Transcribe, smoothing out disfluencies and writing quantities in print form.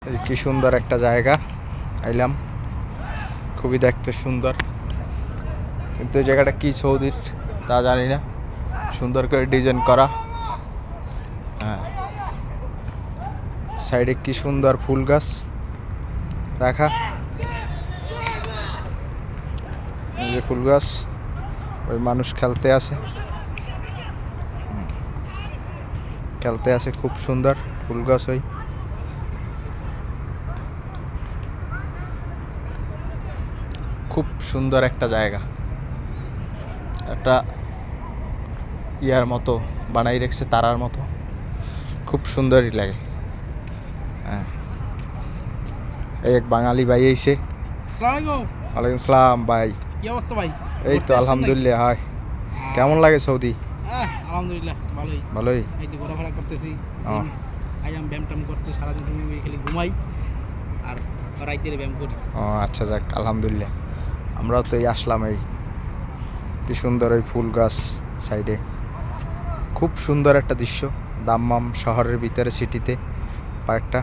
এই কি সুন্দর একটা জায়গা আইলাম, খুবই দেখতে সুন্দর, কিন্তু এই জায়গাটা কি সৌদির তা জানি না। সুন্দর করে ডিজাইন করা, হ্যাঁ, সাইডে কি সুন্দর ফুল গাছ রাখা, এই যে ফুল গাছ, ওই মানুষ খেলতে আছে, খুব সুন্দর ফুল গাছ। ওই খুব সুন্দর একটা জায়গা, একটা ইয়ার মতো বানাই রেখেছে, তারার মতো, খুব সুন্দরই লাগে। হ্যাঁ, এই এক বাঙালি ভাই এসে। ওয়ালাইকুম আসসালাম ভাই, কি অবস্থা ভাই? এই তো আলহামদুলিল্লাহ। হয়, কেমন লাগে সৌদি? আলহামদুলিল্লাহ ভালোই ভালোই। এই যে ঘোরাফেরা করতেছি, আইলাম ব্যায়াম ট্যাম করতে, সারাদিন তুমি খালি ঘুমাই আর রাইতের ব্যায়াম করি। ও আচ্ছা, যাক আলহামদুলিল্লাহ। আমরাও তো এই আসলাম, এই কি সুন্দর ওই ফুল গাছ সাইডে, খুব সুন্দর একটা দৃশ্য। দাম্মাম শহরের ভিতরে, সিটিতে পার্কটা।